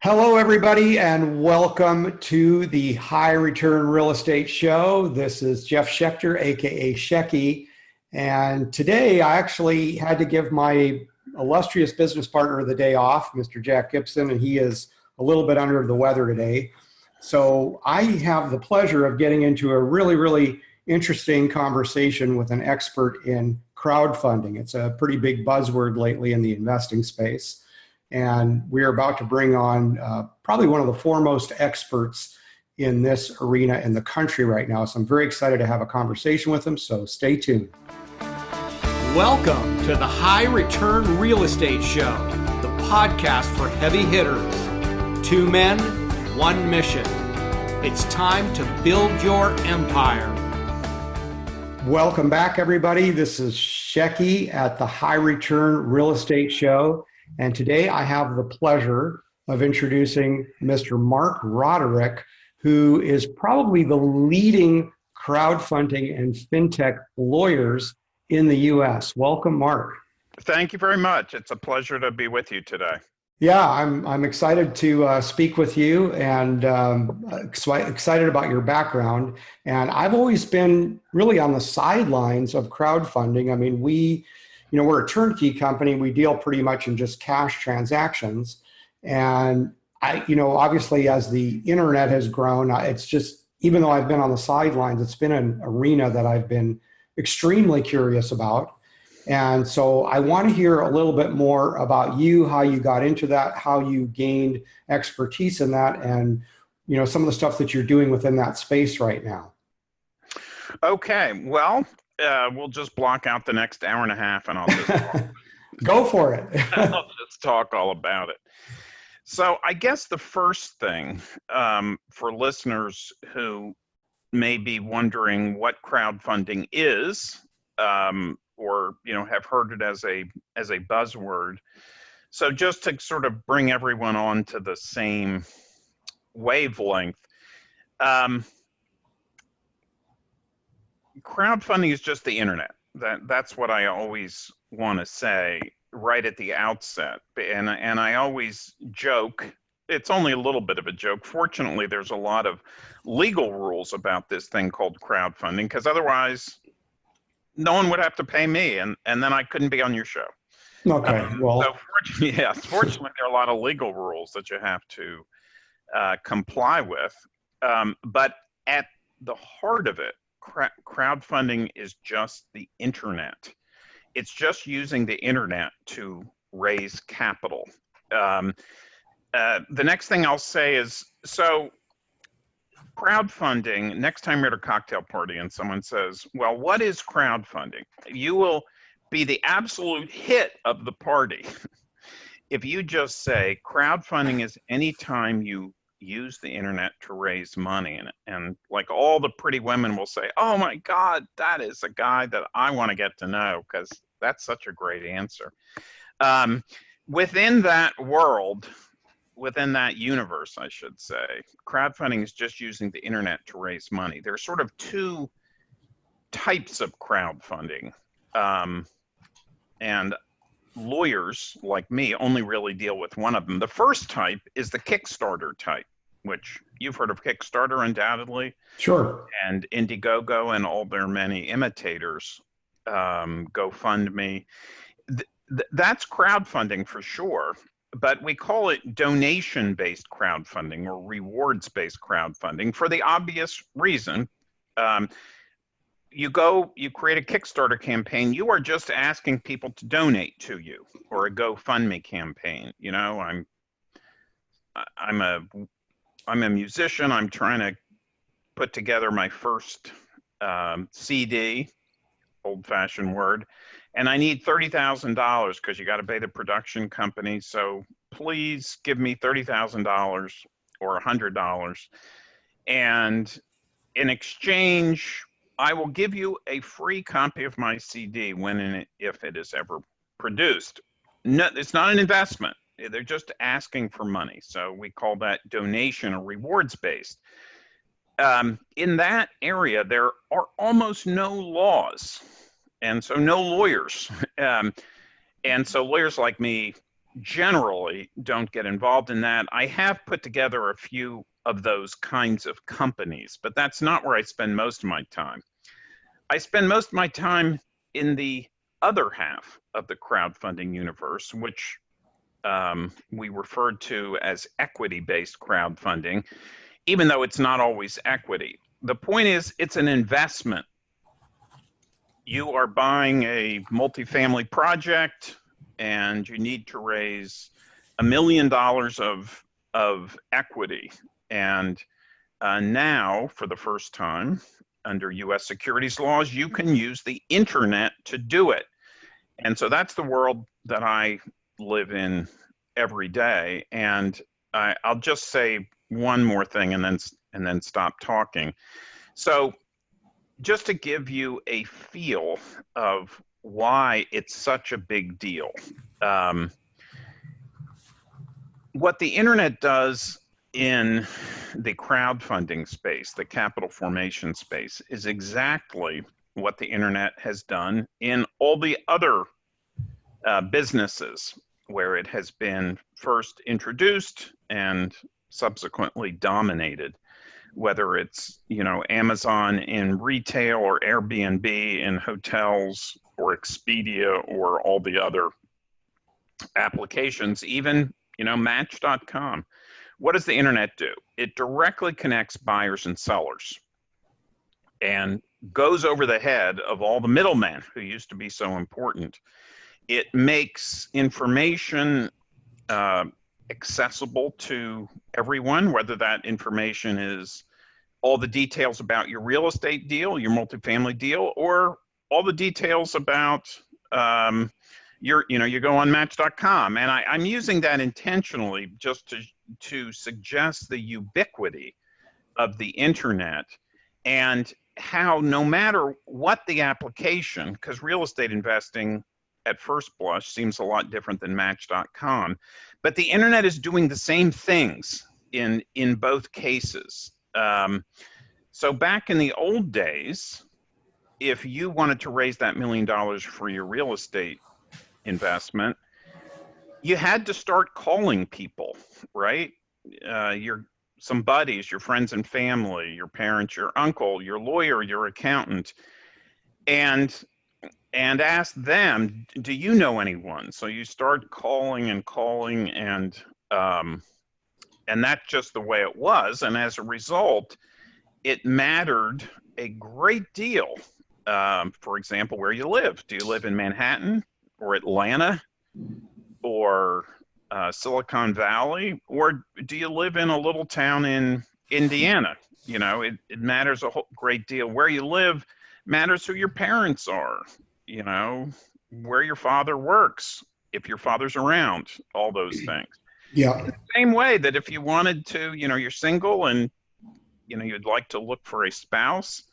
Hello, everybody, and welcome to the High Return Real Estate Show. This is Jeff Schechter, aka Shecky, and today I actually had to give my illustrious business partner the day off, Mr. Jack Gibson, and he is a little bit under the weather today. So I have the pleasure of getting into a really interesting conversation with an expert in crowdfunding. It's a pretty big buzzword lately in the investing space. And we're about to bring on probably one of the foremost experts in this arena in the country right now. So I'm very excited to have a conversation with him. So stay tuned. Welcome to the High Return Real Estate Show, the podcast for heavy hitters. Two men, one mission. It's time to build your empire. Welcome back, everybody. This is Shecky at the High Return Real Estate Show. And today I have the pleasure of introducing Mr. Mark Roderick, who is probably the leading crowdfunding and FinTech lawyers in the US. Welcome, Mark. Thank you very much. It's a pleasure to be with you today. Yeah, I'm excited to speak with you and excited about your background. And I've always been really on the sidelines of crowdfunding. I mean, we're a turnkey company. We deal pretty much in just cash transactions. And obviously as the internet has grown, it's just, even though I've been on the sidelines, it's been an arena that I've been extremely curious about. And so I want to hear a little bit more about you, how you got into that, how you gained expertise in that, and, some of the stuff that you're doing within that space right now. Okay, well, we'll just block out the next hour and a half and I'll just talk. Go for it. I'll just talk all about it. So I guess the first thing for listeners who may be wondering what crowdfunding is, or have heard it as a buzzword. So just to sort of bring everyone on to the same wavelength, crowdfunding is just the internet. That's what I always want to say right at the outset. And I always joke, it's only a little bit of a joke. Fortunately, there's a lot of legal rules about this thing called crowdfunding, because otherwise no one would have to pay me and then I couldn't be on your show. Okay, well. So fortunately, there are a lot of legal rules that you have to comply with. But at the heart of it, crowdfunding is just the internet. It's just using the internet to raise capital. The next thing I'll say is, so crowdfunding, next time you're at a cocktail party and someone says, well, what is crowdfunding? You will be the absolute hit of the party if you just say crowdfunding is any time you use the internet to raise money. And like all the pretty women will say, oh my God, that is a guy that I want to get to know, because that's such a great answer. Within that world, within that universe, I should say, crowdfunding is just using the internet to raise money. There are sort of two types of crowdfunding. And lawyers like me only really deal with one of them. The first type is the Kickstarter type, which you've heard of Kickstarter undoubtedly. Sure. And Indiegogo and all their many imitators, GoFundMe. That's crowdfunding for sure, but we call it donation-based crowdfunding or rewards-based crowdfunding for the obvious reason. You create a Kickstarter campaign, you are just asking people to donate to you, or a GoFundMe campaign. I'm a musician. I'm trying to put together my first CD, old-fashioned word, and I need $30,000 because you got to pay the production company. So please give me $30,000 or $100, and in exchange, I will give you a free copy of my CD when and if it is ever produced. No, it's not an investment. They're just asking for money. So we call that donation or rewards based. In that area, there are almost no laws, and so no lawyers. And so lawyers like me generally don't get involved in that. I have put together a few of those kinds of companies, but that's not where I spend most of my time. I spend most of my time in the other half of the crowdfunding universe, which we referred to as equity-based crowdfunding, even though it's not always equity. The point is, it's an investment. You are buying a multifamily project and you need to raise $1 million of equity. And now, for the first time, under US securities laws, you can use the internet to do it. And so that's the world that I live in every day. And I'll just say one more thing and then stop talking. So just to give you a feel of why it's such a big deal, what the internet does in the crowdfunding space, the capital formation space, is exactly what the internet has done in all the other businesses where it has been first introduced and subsequently dominated, whether it's, Amazon in retail or Airbnb in hotels or Expedia or all the other applications, even, Match.com. What does the internet do? It directly connects buyers and sellers and goes over the head of all the middlemen who used to be so important. It makes information accessible to everyone, whether that information is all the details about your real estate deal, your multifamily deal, or all the details about you go on Match.com. And I'm using that intentionally just to suggest the ubiquity of the internet and how no matter what the application, because real estate investing at first blush seems a lot different than Match.com, but the internet is doing the same things in both cases. So back in the old days, if you wanted to raise that $1 million for your real estate investment, you had to start calling people, right? Some buddies, your friends and family, your parents, your uncle, your lawyer, your accountant, and ask them, do you know anyone? So you start calling, and that's just the way it was. And as a result, it mattered a great deal. For example, where you live. Do you live in Manhattan or Atlanta or Silicon Valley, or do you live in a little town in Indiana? It matters a great deal. Where you live matters who your parents are, where your father works, if your father's around, all those things. Yeah. In the same way that if you wanted to, you're single and, you'd like to look for a spouse,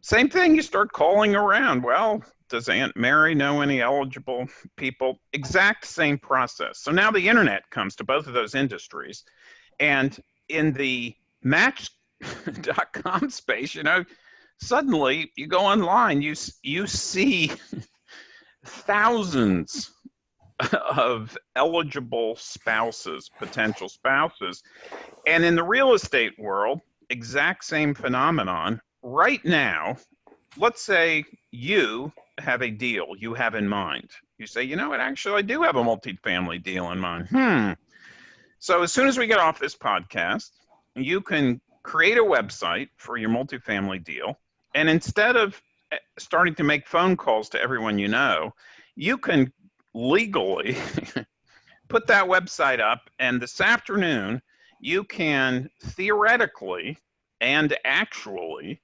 same thing, you start calling around. Well, does Aunt Mary know any eligible people? Exact same process. So now the internet comes to both of those industries. And in the Match.com space, suddenly you go online, you see thousands of eligible spouses, potential spouses. And in the real estate world, exact same phenomenon. Right now, let's say you have a deal you have in mind. You say, what, actually, I do have a multifamily deal in mind. So as soon as we get off this podcast, you can create a website for your multifamily deal. And instead of starting to make phone calls to everyone you can legally put that website up. And this afternoon, you can theoretically and actually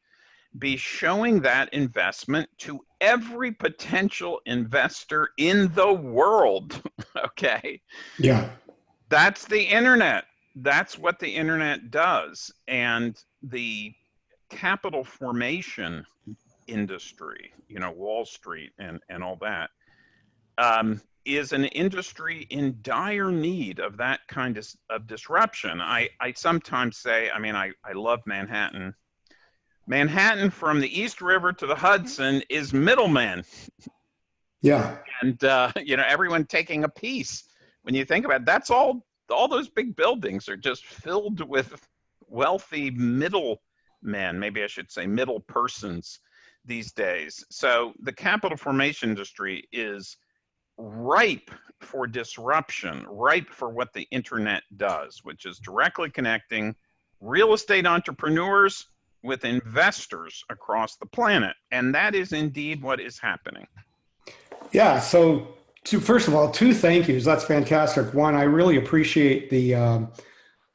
be showing that investment to every potential investor in the world. Okay. Yeah. That's the internet. That's what the internet does. And the capital formation industry, Wall Street and all that, is an industry in dire need of that kind of disruption. I sometimes say, I love Manhattan. Manhattan, from the East River to the Hudson, is middlemen. Yeah. And, everyone taking a piece when you think about it, that's all those big buildings are just filled with wealthy middle men, maybe I should say middle persons these days. So the capital formation industry is ripe for disruption, ripe for what the internet does, which is directly connecting real estate entrepreneurs with investors across the planet. And that is indeed what is happening. Yeah. So, first of all, two thank yous. That's fantastic. One, I really appreciate the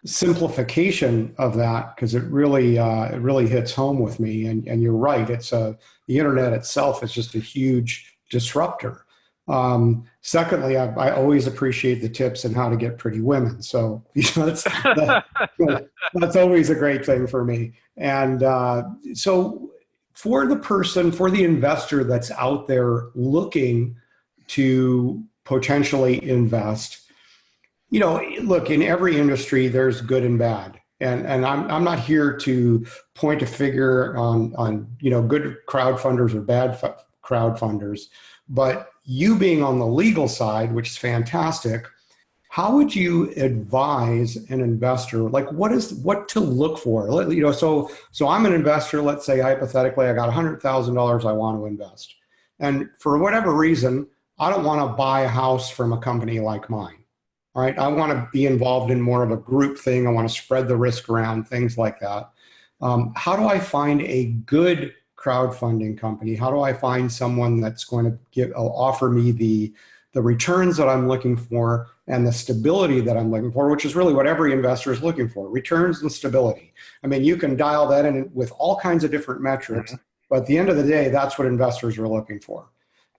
simplification of that, because it really hits home with me. And you're right. It's the internet itself is just a huge disruptor. Secondly, I always appreciate the tips on how to get pretty women. So that's always a great thing for me. And so for the investor that's out there looking to potentially invest, look, in every industry, there's good and bad. And I'm not here to point a finger on good crowdfunders or bad crowdfunders, but you being on the legal side, which is fantastic, how would you advise an investor, like what to look for? So I'm an investor, let's say hypothetically, I got $100,000 I want to invest. And for whatever reason, I don't want to buy a house from a company like mine. All right. I want to be involved in more of a group thing. I want to spread the risk around, things like that. How do I find a good crowdfunding company? How do I find someone that's going to offer me the returns that I'm looking for and the stability that I'm looking for, which is really what every investor is looking for, returns and stability. I mean, you can dial that in with all kinds of different metrics, but at the end of the day, that's what investors are looking for.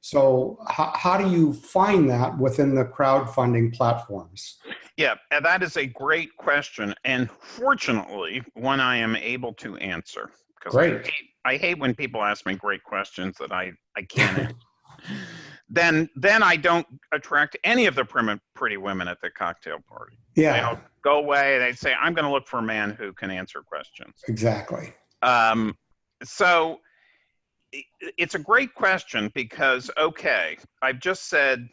So how do you find that within the crowdfunding platforms? Yeah, and that is a great question. And fortunately, one I am able to answer. Because I hate when people ask me great questions that I can't answer. Then I don't attract any of the pretty women at the cocktail party. Yeah. They'll go away. They say, I'm going to look for a man who can answer questions. Exactly. So it's a great question because, okay, I've just said,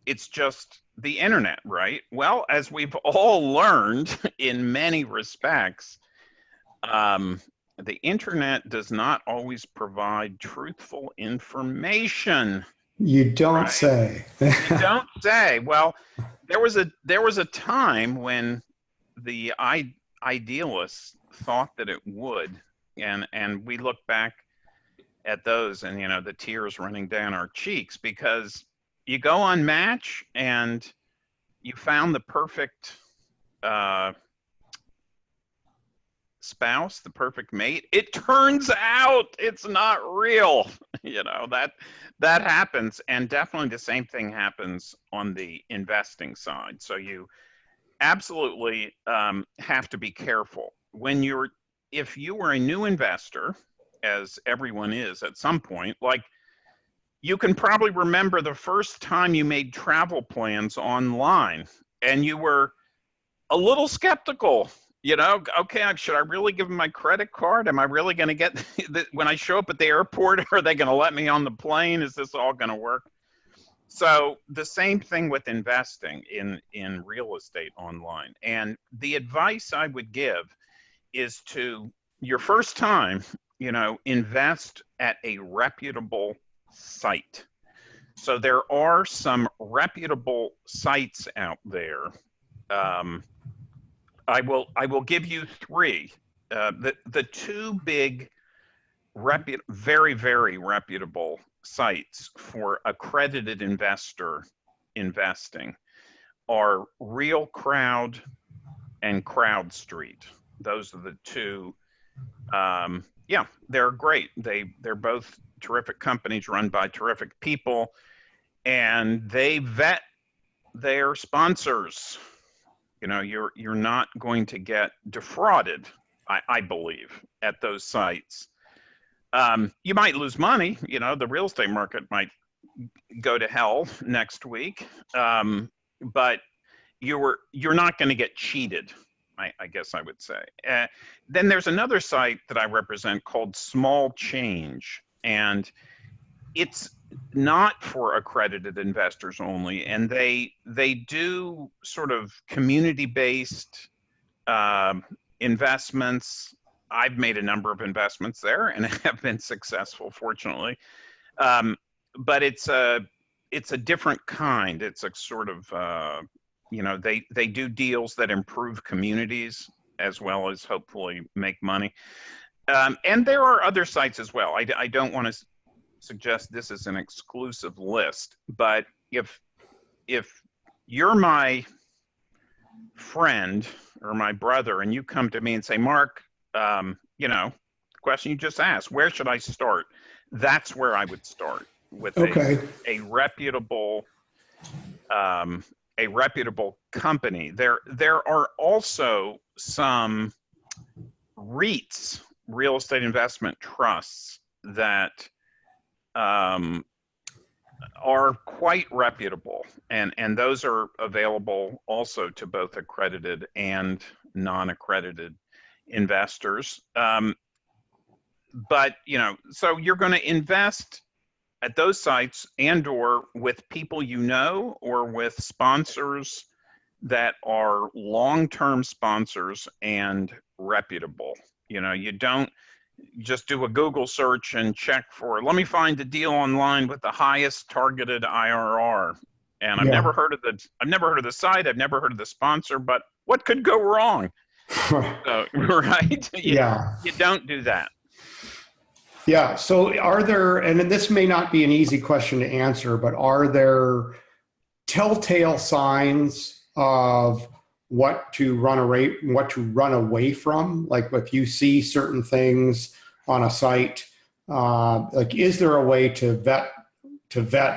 it's just the internet, right? Well, as we've all learned in many respects, the internet does not always provide truthful information. You don't right? say. You don't say. Well, there was a time when the idealists thought that it would, and we look back at those and the tears running down our cheeks, because you go on Match and you found the perfect spouse, the perfect mate. It turns out it's not real. That happens, and definitely the same thing happens on the investing side. So you absolutely have to be careful if you were a new investor, as everyone is at some point. Like, you can probably remember the first time you made travel plans online and you were a little skeptical. Okay, should I really give them my credit card? Am I really going to get, when I show up at the airport, are they going to let me on the plane? Is this all going to work? So the same thing with investing in real estate online. And the advice I would give is to, your first time, invest at a reputable site. So there are some reputable sites out there. I will give you three. The two big, very, very reputable sites for accredited investor investing are Real Crowd and CrowdStreet. Those are the two. They're great. They're both terrific companies run by terrific people, and they vet their sponsors. You're not going to get defrauded, I believe, at those sites. You might lose money. The real estate market might go to hell next week, but you're not going to get cheated, I guess I would say. Then there's another site that I represent called Small Change, and it's not for accredited investors only, and they do sort of community-based investments. I've made a number of investments there and have been successful, fortunately. But it's a different kind. It's a sort of they do deals that improve communities as well as hopefully make money. And there are other sites as well. I don't want to suggest this is an exclusive list, but if you're my friend or my brother and you come to me and say, Mark, the question you just asked, where should I start? That's where I would start, with a reputable company. There are also some REITs, real estate investment trusts, that are quite reputable, and those are available also to both accredited and non-accredited investors. But so you're going to invest at those sites and/or with people or with sponsors that are long-term sponsors and reputable. You don't just do a Google search and check for, let me find a deal online with the highest targeted IRR. And I've never heard of the site, I've never heard of the sponsor, but what could go wrong? Right? You don't do that. Yeah. So are there, and this may not be an easy question to answer, but are there telltale signs of what to run away from? Like if you see certain things on a site, is there a way to vet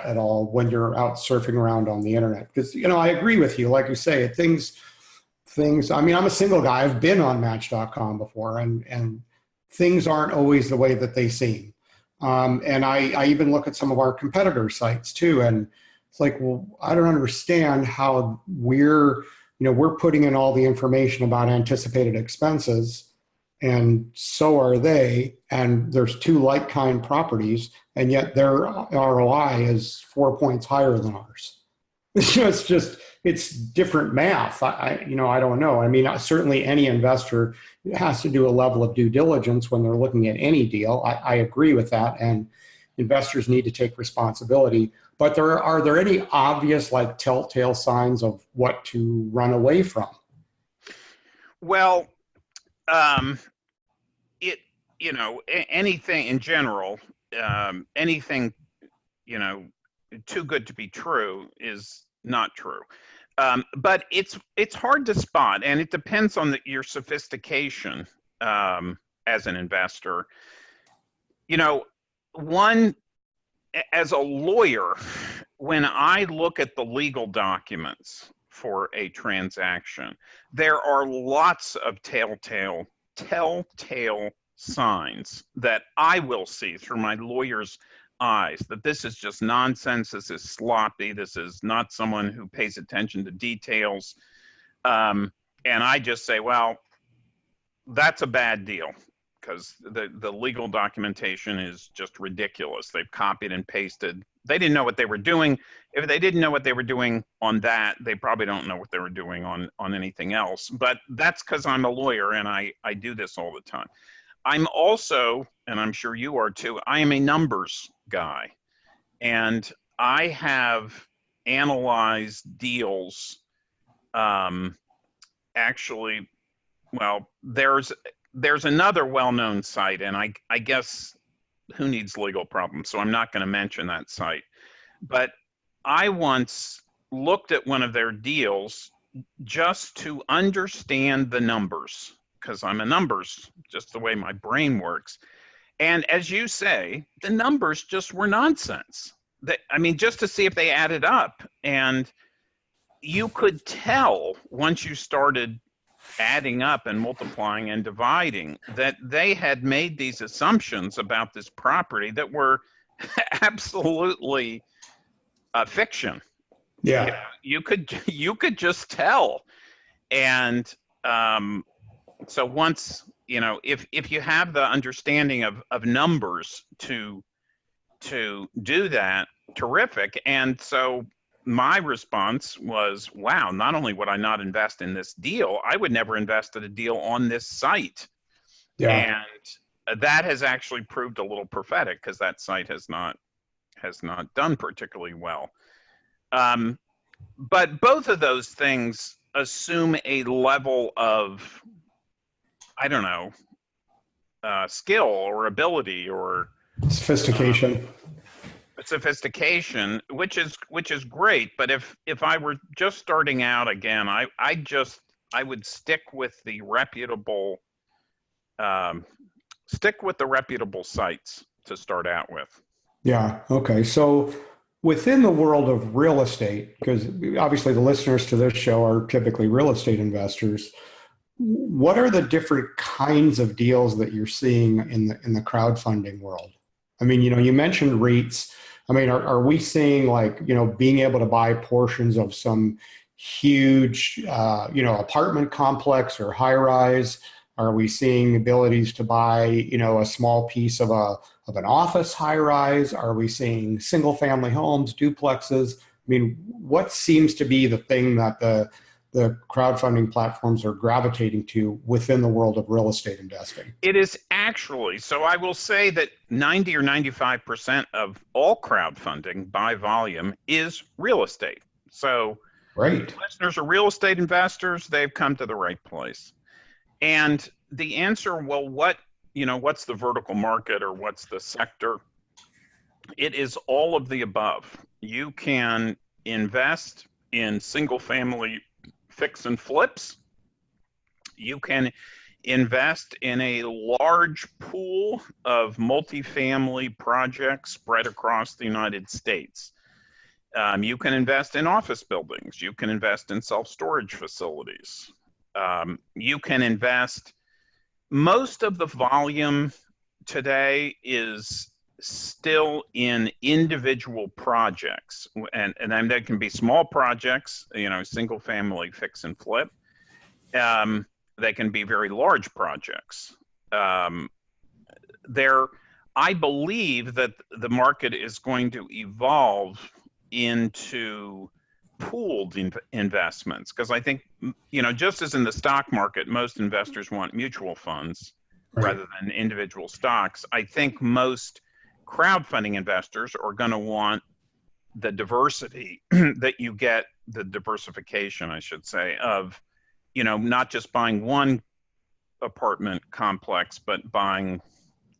at all when you're out surfing around on the internet? Because, I agree with you. Like you say, things, I mean, I'm a single guy. I've been on Match.com before, and things aren't always the way that they seem. And I even look at some of our competitor sites too. And it's like, well, I don't understand how we're putting in all the information about anticipated expenses, and so are they. And there's two like-kind properties, and yet their ROI is 4 points higher than ours. It's different math. I don't know. I mean, certainly any investor has to do a level of due diligence when they're looking at any deal. I agree with that, and investors need to take responsibility. But are there any obvious, like, telltale signs of what to run away from? Well, anything in general, anything, too good to be true is not true. But it's hard to spot, and it depends on your sophistication as an investor. As a lawyer, when I look at the legal documents for a transaction, there are lots of telltale signs that I will see through my lawyer's eyes, that this is just nonsense, this is sloppy, this is not someone who pays attention to details. And I just say, well, that's a bad deal, because the legal documentation is just ridiculous. They've copied and pasted. They didn't know what they were doing. If they didn't know what they were doing on that, they probably don't know what they were doing on anything else. But that's because I'm a lawyer and I do this all the time. I'm also, and I'm sure you are too, I am a numbers guy. And I have analyzed deals. Actually, well, there's another well-known site, and I guess who needs legal problems, so I'm not going to mention that site. But I once looked at one of their deals just to understand the numbers, because I'm a numbers, just the way my brain works. And as you say, the numbers just were nonsense. Just to see if they added up. And you could tell once you started adding up and multiplying and dividing that they had made these assumptions about this property that were absolutely fiction. Yeah. You could just tell. And so once, if you have the understanding of numbers to to do that, terrific. And so my response was, wow, not only would I not invest in this deal, I would never invest in a deal on this site. Yeah. And that has actually proved a little prophetic, because that site has not done particularly well. But both of those things assume a level of, I don't know, skill or ability or Sophistication. sophistication, which is great. But if I were just starting out again, I would stick with the reputable sites to start out with. Yeah. Okay. So within the world of real estate, because obviously the listeners to this show are typically real estate investors, what are the different kinds of deals that you're seeing in the crowdfunding world? I mean, you mentioned REITs. I mean, are we seeing, like, being able to buy portions of some huge, apartment complex or high rise? Are we seeing abilities to buy, a small piece of an office high rise? Are we seeing single family homes, duplexes? I mean, what seems to be the thing that the crowdfunding platforms are gravitating to within the world of real estate investing? It is actually, so I will say that 90 or 95% of all crowdfunding by volume is real estate. So Great. listeners are real estate investors, they've come to the right place. And the answer, well, what's the vertical market or what's the sector? It is all of the above. You can invest in single family fix and flips. You can invest in a large pool of multifamily projects spread across the United States. You can invest in office buildings. You can invest in self-storage facilities. You can invest, most of the volume today is still in individual projects, and then there can be small projects, single family fix and flip. They can be very large projects. I believe that the market is going to evolve into pooled investments, because I think, just as in the stock market, most investors want mutual funds rather than individual stocks. I think most crowdfunding investors are going to want the diversity that you get, the diversification, I should say, of, not just buying one apartment complex, but buying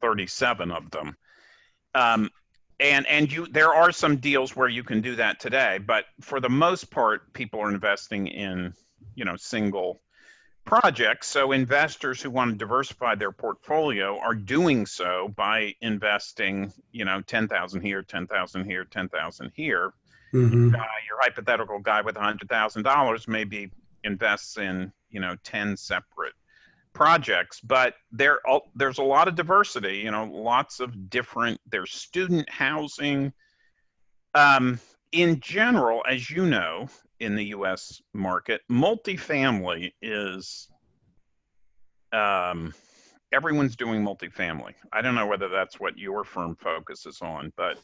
37 of them. There are some deals where you can do that today, but for the most part, people are investing in, single projects. So investors who want to diversify their portfolio are doing so by investing, 10,000 here, 10,000 here, 10,000 here. Mm-hmm. Your hypothetical guy with $100,000 maybe invests in, 10 separate projects, but there's a lot of diversity, lots of different, there's student housing. In general, as you know, in the US market, multifamily is, everyone's doing multifamily. I don't know whether that's what your firm focuses on, but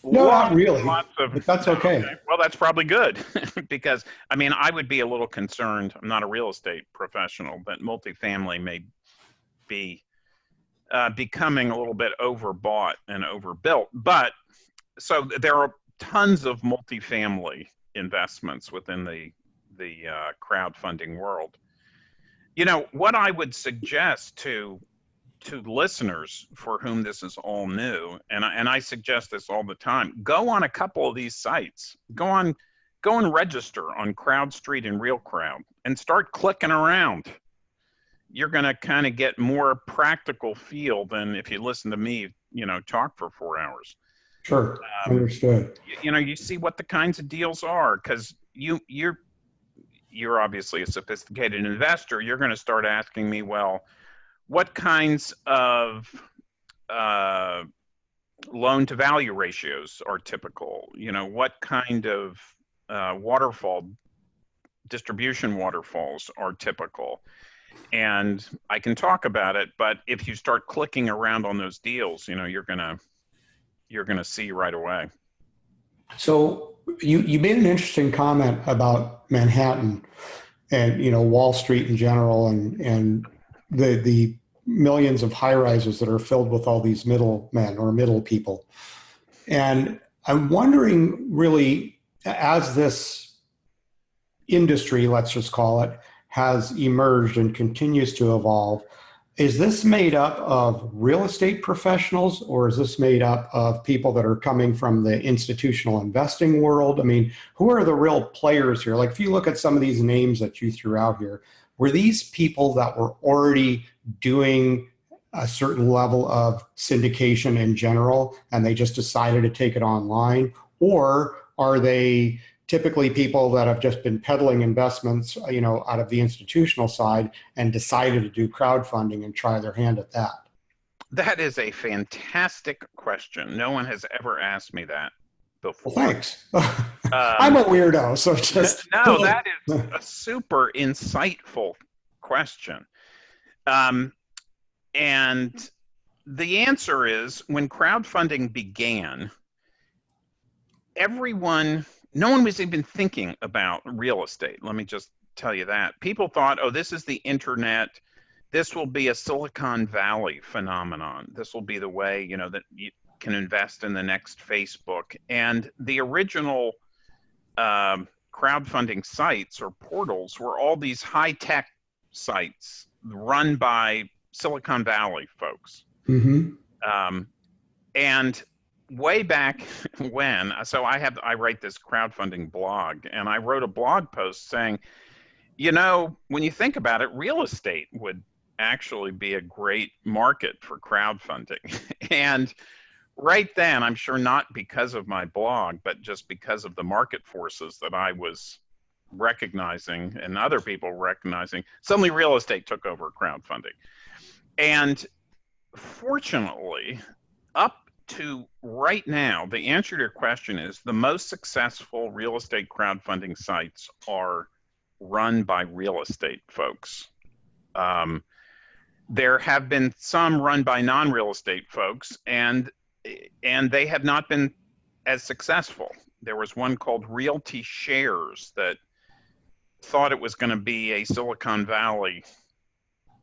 no, not really, but that's okay. Well, that's probably good because, I would be a little concerned. I'm not a real estate professional, but multifamily may be becoming a little bit overbought and overbuilt. But so there are tons of multifamily investments within the crowdfunding world. What I would suggest to listeners for whom this is all new, and I suggest this all the time, go on a couple of these sites. Go and register on CrowdStreet and RealCrowd and start clicking around. You're going to kind of get more practical feel than if you listen to me, talk for 4 hours. Sure, understood. You see what the kinds of deals are, because you're obviously a sophisticated investor. You're going to start asking me, well, what kinds of loan to value ratios are typical? What kind of distribution waterfalls are typical? And I can talk about it, but if you start clicking around on those deals, you're gonna you're going to see right away. So you made an interesting comment about Manhattan and, Wall Street in general, and the millions of high rises that are filled with all these middlemen or middle people. And I'm wondering, really, as this industry, let's just call it, has emerged and continues to evolve, is this made up of real estate professionals, or is this made up of people that are coming from the institutional investing world? I mean, who are the real players here? Like, if you look at some of these names that you threw out here, were these people that were already doing a certain level of syndication in general, and they just decided to take it online? Or are they typically people that have just been peddling investments, out of the institutional side and decided to do crowdfunding and try their hand at that? That is a fantastic question. No one has ever asked me that before. Well, thanks. I'm a weirdo, so just... No, that is a super insightful question. And the answer is, when crowdfunding began, no one was even thinking about real estate. Let me just tell you that. People thought, oh, this is the internet. This will be a Silicon Valley phenomenon. This will be the way, that you can invest in the next Facebook. And the original crowdfunding sites or portals were all these high-tech sites run by Silicon Valley folks. Mm-hmm. And way back when, so I write this crowdfunding blog, and I wrote a blog post saying, when you think about it, real estate would actually be a great market for crowdfunding. And right then, I'm sure not because of my blog, but just because of the market forces that I was recognizing and other people recognizing, suddenly real estate took over crowdfunding. And fortunately, up to right now, the answer to your question is the most successful real estate crowdfunding sites are run by real estate folks. There have been some run by non-real estate folks, and they have not been as successful. There was one called Realty Shares that thought it was going to be a Silicon Valley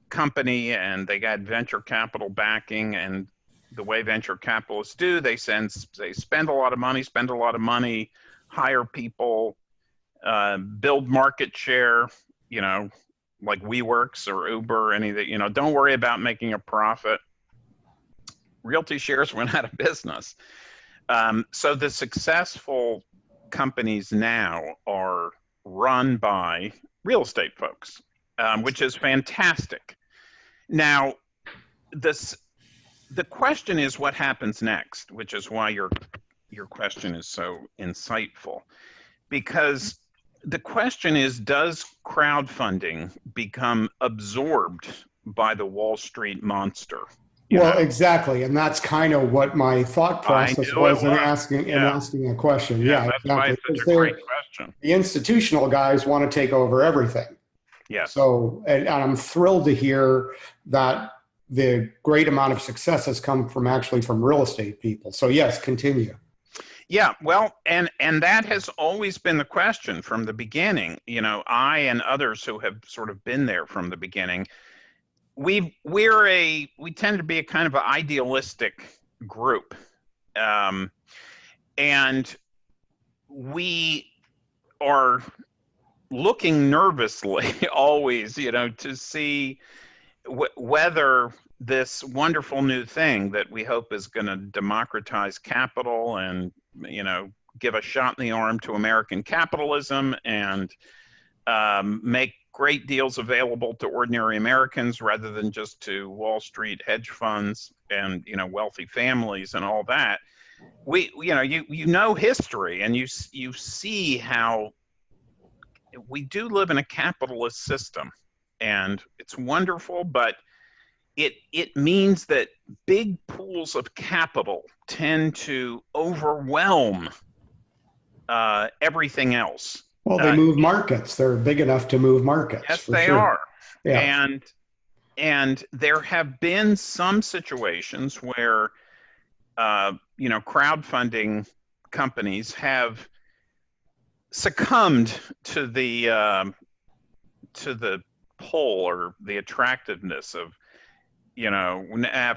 company, and they got venture capital backing, and the way venture capitalists do, they spend a lot of money, hire people, build market share, like WeWorks or Uber, anything, don't worry about making a profit. Realty Shares went out of business. So the successful companies now are run by real estate folks, which is fantastic. Now, the question is what happens next, which is why your question is so insightful. Because the question is, does crowdfunding become absorbed by the Wall Street monster? Well, exactly. And that's kind of what my thought process was in asking a question. Yeah, that's why it's such a great question. The institutional guys want to take over everything. Yes. So, and I'm thrilled to hear that the great amount of success has come from real estate people. So yes, continue. Yeah, well, and that has always been the question from the beginning. I and others who have sort of been there from the beginning, we tend to be a kind of an idealistic group, and we are looking nervously always, to see whether this wonderful new thing that we hope is going to democratize capital and, give a shot in the arm to American capitalism and make great deals available to ordinary Americans rather than just to Wall Street hedge funds and, wealthy families and all that. History, and you see how we do live in a capitalist system, and it's wonderful, but it means that big pools of capital tend to overwhelm everything else. Well, they move markets. They're big enough to move markets. Yes, they are. Yeah. And there have been some situations where crowdfunding companies have succumbed to the pull or the attractiveness of,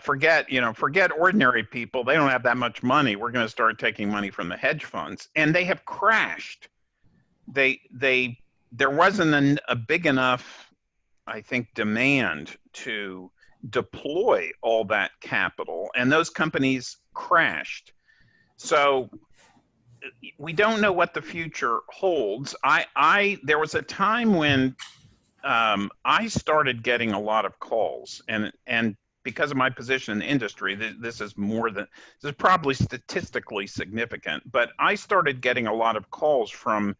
forget ordinary people. They don't have that much money. We're going to start taking money from the hedge funds, and they have crashed. There wasn't a big enough, I think, demand to deploy all that capital, and those companies crashed. So we don't know what the future holds. There was a time when I started getting a lot of calls, and because of my position in the industry, this is probably statistically significant, but I started getting a lot of calls from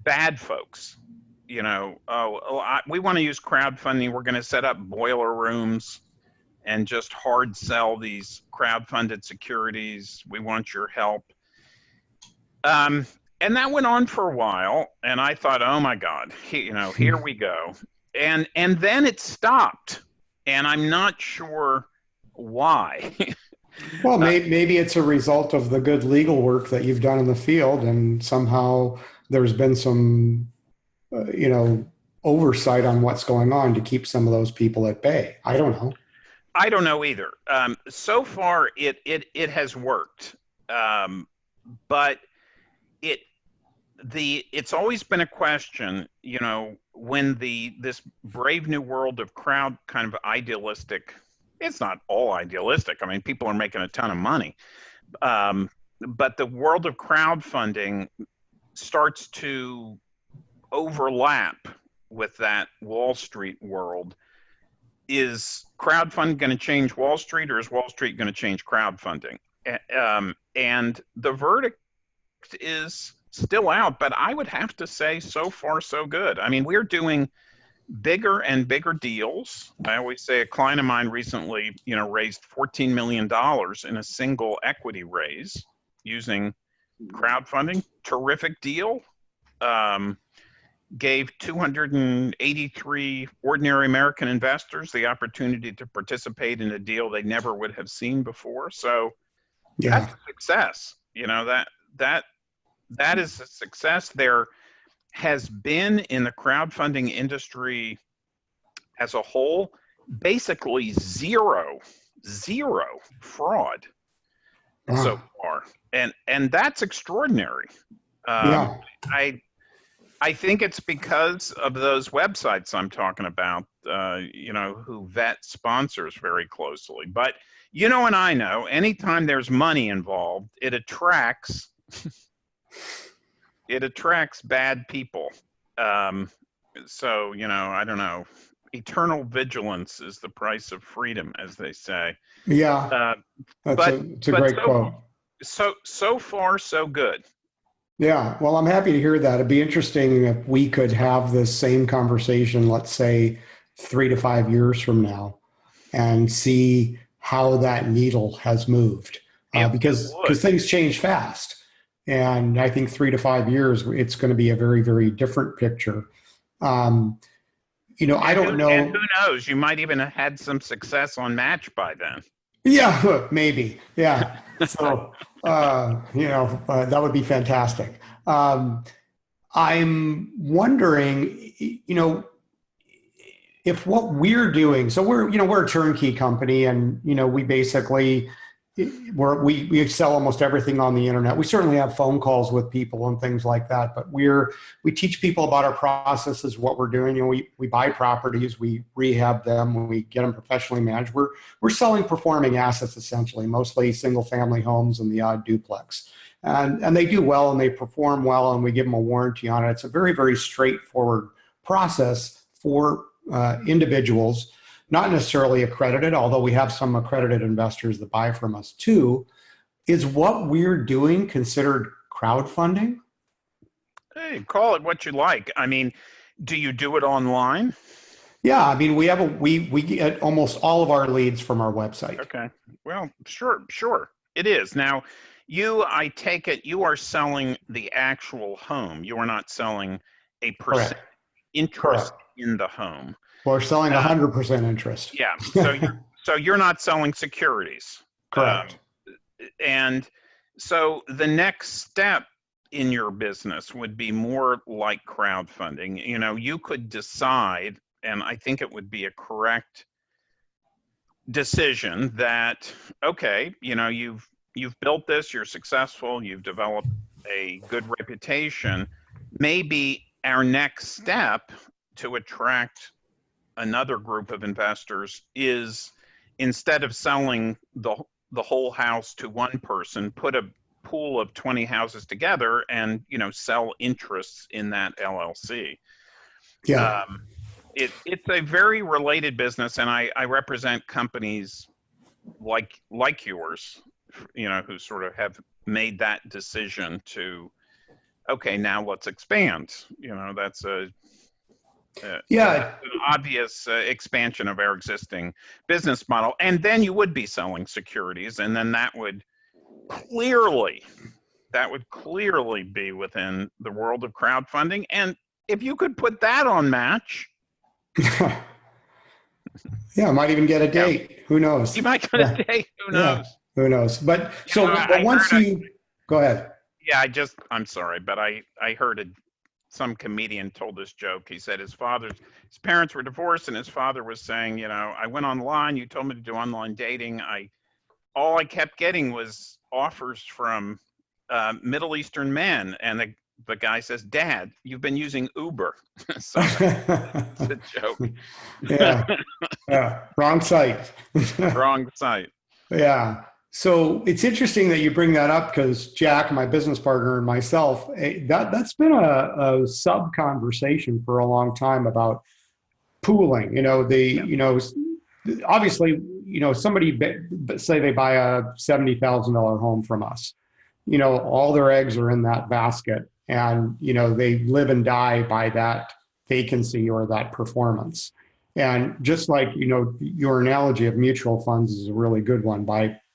bad folks. We want to use crowdfunding. We're going to set up boiler rooms and just hard sell these crowdfunded securities. We want your help. And that went on for a while, and I thought, oh my God, here we go. And then it stopped, and I'm not sure why. Well, maybe it's a result of the good legal work that you've done in the field, and somehow there's been some, oversight on what's going on to keep some of those people at bay. I don't know. I don't know either. So far, it has worked, but it's always been a question, when this brave new world of crowd kind of idealistic. It's not all idealistic. I mean, people are making a ton of money, but the world of crowdfunding starts to overlap with that Wall Street world. Is crowdfunding going to change Wall Street, or is Wall Street going to change crowdfunding? And the verdict is still out, but I would have to say so far so good. I mean, we're doing bigger and bigger deals. I always say a client of mine recently, raised $14 million in a single equity raise using crowdfunding. Terrific deal. Gave 283 ordinary American investors the opportunity to participate in a deal they never would have seen before. So that's a success. That is a success. There has been in the crowdfunding industry as a whole, basically zero fraud so far. And that's extraordinary. I think it's because of those websites I'm talking about, who vet sponsors very closely. But and I know, anytime there's money involved, it attracts bad people. So, I don't know. Eternal vigilance is the price of freedom, as they say. Yeah, it's a great quote. So far, so good. Yeah, well, I'm happy to hear that. It'd be interesting if we could have this same conversation, let's say 3 to 5 years from now, and see how that needle has moved. Because things change fast. And I think 3 to 5 years, it's going to be a very, very different picture. I don't know. And who knows? You might even have had some success on Match by then. Yeah, maybe. Yeah. So, that would be fantastic. I'm wondering, if what we're doing, so we're a turnkey company, and, we basically, we sell almost everything on the internet. We certainly have phone calls with people and things like that, but we teach people about our processes, what we're doing. We buy properties, we rehab them, we get them professionally managed. We're selling performing assets, essentially, mostly single family homes and the odd duplex. And they do well and they perform well, and we give them a warranty on it. It's a very, very straightforward process for individuals, not necessarily accredited, although we have some accredited investors that buy from us too. Is what we're doing considered crowdfunding? Hey, call it what you like. I mean, do you do it online? Yeah, I mean, we get almost all of our leads from our website. Okay. Well, sure. It is. Now, I take it you are selling the actual home. You are not selling a percent interest in the home. We're selling 100% interest. Yeah. So you're not selling securities. Correct. And so the next step in your business would be more like crowdfunding. You could decide, and I think it would be a correct decision that, okay, you've built this, you're successful, you've developed a good reputation. Maybe our next step to attract another group of investors is, instead of selling the whole house to one person, put a pool of 20 houses together and sell interests in that LLC. Yeah. It's a very related business, and I represent companies like yours, who sort of have made that decision to, okay, now let's expand. That's Yeah. an obvious expansion of our existing business model. And then you would be selling securities, and then that would clearly be within the world of crowdfunding. And if you could put that on Match, yeah, I might even get a date. Who knows? you might get a date. Who knows? Who knows? But so, I once go ahead. Yeah, I'm sorry, but I heard some comedian told this joke. He said his parents were divorced, and his father was saying, I went online, you told me to do online dating. All I kept getting was offers from Middle Eastern men. And the guy says, Dad, you've been using Uber. So it's a joke. Yeah. Wrong site. Wrong site. Yeah. So it's interesting that you bring that up, because Jack, my business partner, and myself, that's been a sub conversation for a long time about pooling. Obviously, somebody say they buy a $70,000 home from us. All their eggs are in that basket, and they live and die by that vacancy or that performance. And just like your analogy of mutual funds is a really good one.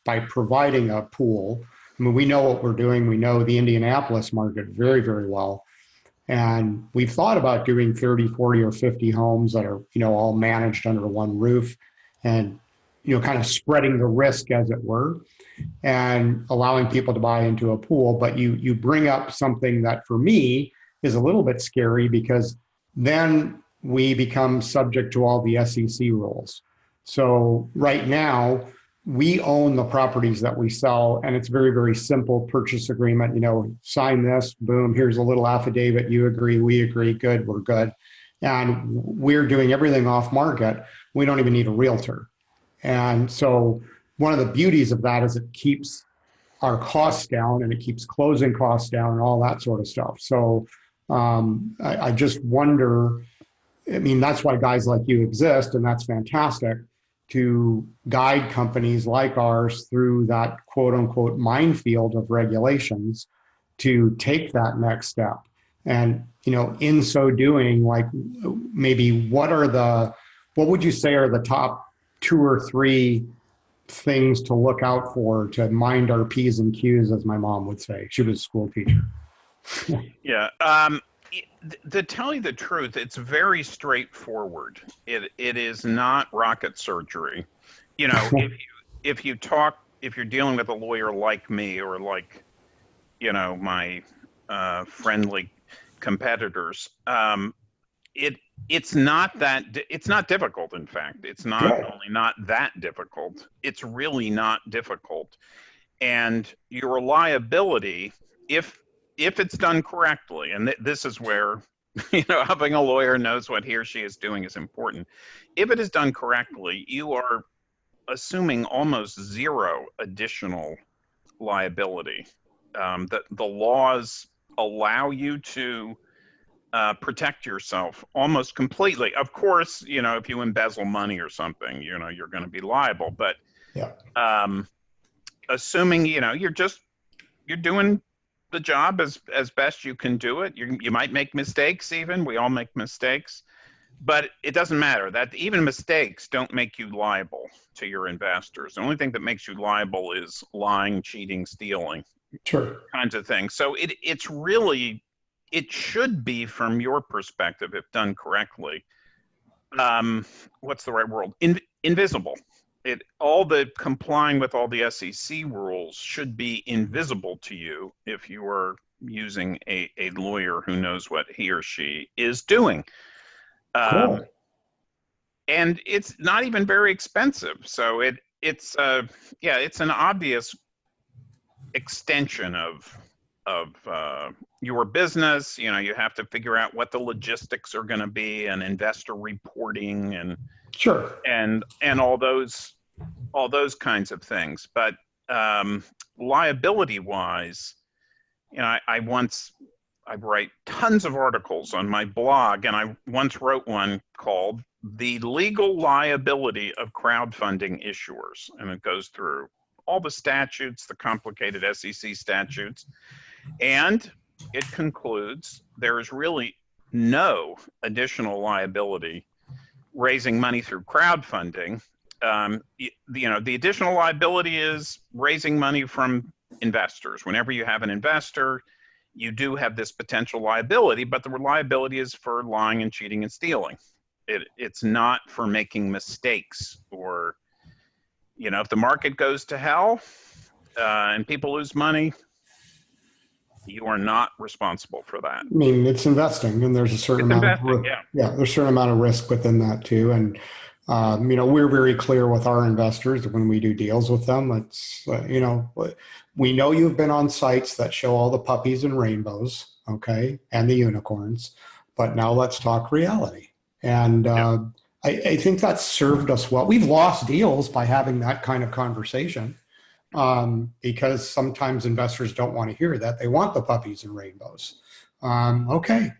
By providing a pool, I mean, we know what we're doing. We know the Indianapolis market very, very well. And we've thought about doing 30, 40, or 50 homes that are, all managed under one roof, and, kind of spreading the risk, as it were, and allowing people to buy into a pool. But you bring up something that for me is a little bit scary, because then we become subject to all the SEC rules. So right now, we own the properties that we sell, and it's very, very simple purchase agreement. Sign this, boom, here's a little affidavit. You agree, we agree, good, we're good. And we're doing everything off market. We don't even need a realtor. And so one of the beauties of that is it keeps our costs down, and it keeps closing costs down, and all that sort of stuff. So I just wonder, that's why guys like you exist, and that's fantastic, to guide companies like ours through that quote unquote minefield of regulations to take that next step. And, in so doing, like, maybe what would you say are the top 2 or 3 things to look out for, to mind our P's and Q's, as my mom would say? She was a school teacher. Yeah. To tell you the truth, it's very straightforward. It is not rocket surgery. If you're dealing with a lawyer like me, or like, my friendly competitors, it's not difficult. In fact, it's not only not that difficult, it's really not difficult. And your liability, if it's done correctly, and this is where, having a lawyer knows what he or she is doing is important. If it is done correctly, you are assuming almost zero additional liability. The laws allow you to protect yourself almost completely. Of course, if you embezzle money or something, you're going to be liable. But assuming, you're doing the job as best you can do it. You might make mistakes. Even we all make mistakes, but it doesn't matter. That even mistakes don't make you liable to your investors. The only thing that makes you liable is lying, cheating, stealing, kinds of things. So it's really, it should be, from your perspective, if done correctly, what's the right word? Invisible. all the complying with all the SEC rules should be invisible to you if you are using a lawyer who knows what he or she is doing. Cool. And it's not even very expensive. So it's an obvious extension of your business. You have to figure out what the logistics are going to be, and investor reporting, and Sure. and all those kinds of things. But liability wise, I write tons of articles on my blog, and I once wrote one called "The Legal Liability of Crowdfunding Issuers," and it goes through all the statutes, the complicated SEC statutes, and it concludes there is really no additional liability raising money through crowdfunding. The additional liability is raising money from investors. Whenever you have an investor, you do have this potential liability, but the liability is for lying and cheating and stealing. It's not for making mistakes, or, if the market goes to hell and people lose money, you are not responsible for that. I mean, it's investing, and there's a certain amount of risk. Yeah, there's a certain amount of risk within that too. And we're very clear with our investors when we do deals with them. It's we know you've been on sites that show all the puppies and rainbows, okay, and the unicorns, but now let's talk reality. And I think that's served us well. We've lost deals by having that kind of conversation. Because sometimes investors don't want to hear that. They want the puppies and rainbows. Okay,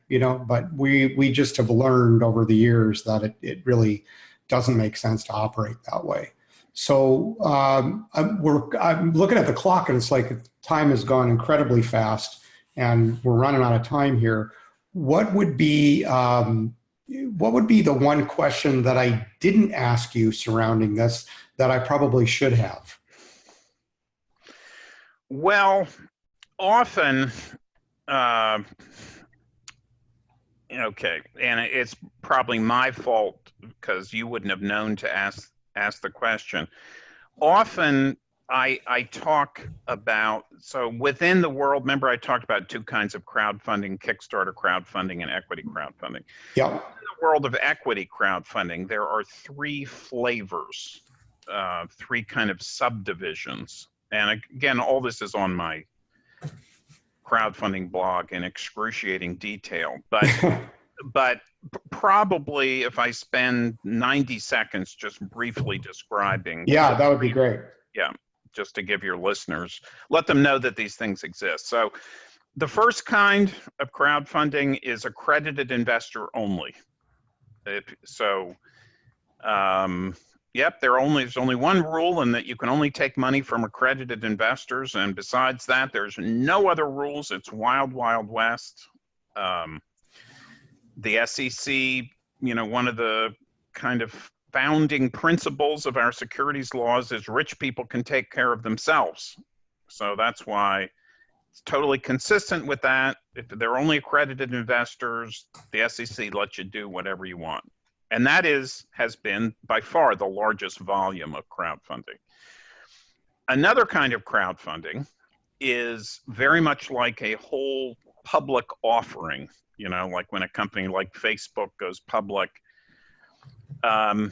but we just have learned over the years that it really doesn't make sense to operate that way. So I'm looking at the clock, and it's like time has gone incredibly fast, and we're running out of time here. What would be the one question that I didn't ask you surrounding this that I probably should have? Well, often, okay, and it's probably my fault because you wouldn't have known to ask the question. Often, I talk about, so within the world, remember I talked about two kinds of crowdfunding: Kickstarter crowdfunding and equity crowdfunding. Yeah. In the world of equity crowdfunding, there are three flavors, three kind of subdivisions. And again, all this is on my crowdfunding blog in excruciating detail. But probably if I spend 90 seconds just briefly describing. Yeah, that would be great. Yeah, just to give your listeners, let them know that these things exist. So the first kind of crowdfunding is accredited investor only. Yep, there's only one rule, and that you can only take money from accredited investors. And besides that, there's no other rules. It's wild, wild west. The SEC, one of the kind of founding principles of our securities laws is rich people can take care of themselves. So that's why it's totally consistent with that. If they're only accredited investors, the SEC lets you do whatever you want. And that has been by far the largest volume of crowdfunding. Another kind of crowdfunding is very much like a whole public offering, like when a company like Facebook goes public. That's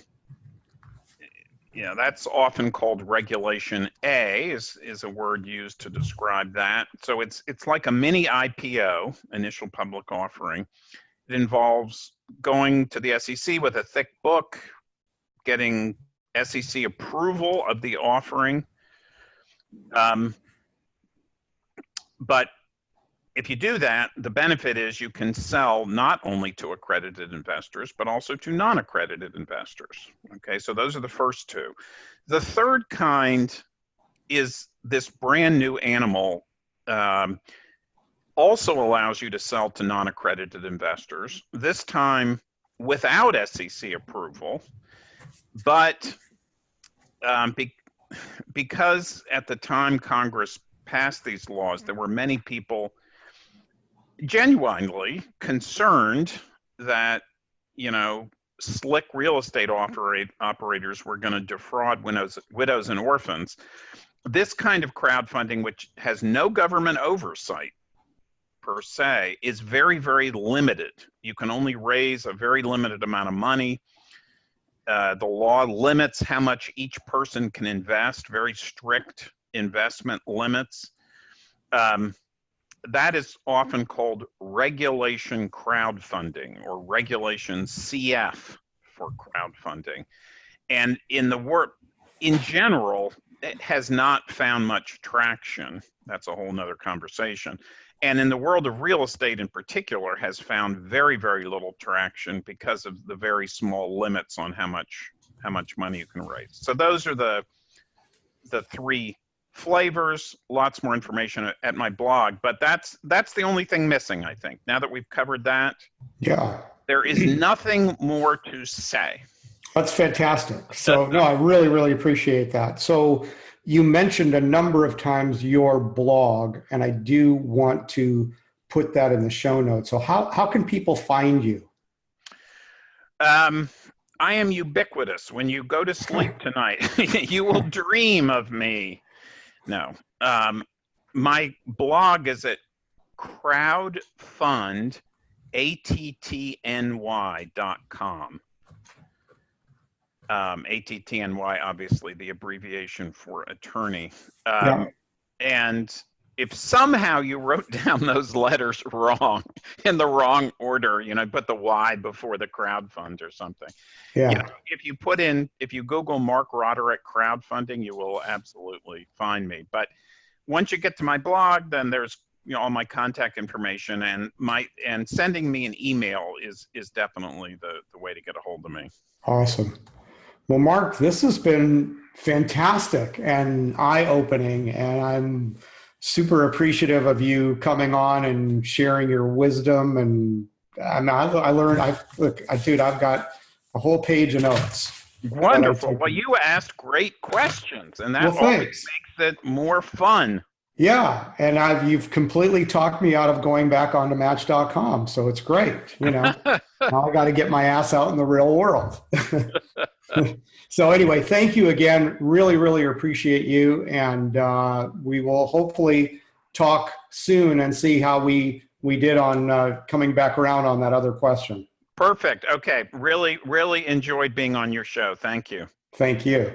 often called Regulation A, is a word used to describe that. So it's like a mini IPO, initial public offering. It involves going to the SEC with a thick book, getting SEC approval of the offering. But if you do that, the benefit is you can sell not only to accredited investors, but also to non-accredited investors. Okay, so those are the first two. The third kind is this brand new animal. Also allows you to sell to non-accredited investors, this time without SEC approval. But because at the time Congress passed these laws, there were many people genuinely concerned that, slick real estate operators were going to defraud widows and orphans. This kind of crowdfunding, which has no government oversight per se, is very, very limited. You can only raise a very limited amount of money. The law limits how much each person can invest, very strict investment limits. That is often called regulation crowdfunding, or regulation CF for crowdfunding. And in general, it has not found much traction. That's a whole nother conversation. And in the world of real estate in particular, has found very, very little traction because of the very small limits on how much money you can raise. So those are the three flavors. Lots more information at my blog, but that's the only thing missing, I think. Now that we've covered that, Yeah. there is nothing more to say. That's fantastic. So no, I really, really appreciate that. So you mentioned a number of times your blog, and I do want to put that in the show notes. So how can people find you? I am ubiquitous. When you go to sleep tonight, you will dream of me. No. My blog is at crowdfundattny.com. ATTNY, obviously the abbreviation for attorney. And if somehow you wrote down those letters wrong, in the wrong order, put the Y before the crowdfund or something. Yeah. If you Google Mark Roderick crowdfunding, you will absolutely find me. But once you get to my blog, then there's all my contact information, and sending me an email is definitely the way to get a hold of me. Awesome. Well, Mark, this has been fantastic and eye-opening, and I'm super appreciative of you coming on and sharing your wisdom. And I learned, dude, I've got a whole page of notes. Wonderful. Well, you asked great questions, and that always makes it more fun. Yeah, and you've completely talked me out of going back onto Match.com, so it's great. Now I got to get my ass out in the real world. So anyway, thank you again. Really, really appreciate you, and we will hopefully talk soon and see how we did on coming back around on that other question. Perfect. Okay. Really, really enjoyed being on your show. Thank you. Thank you.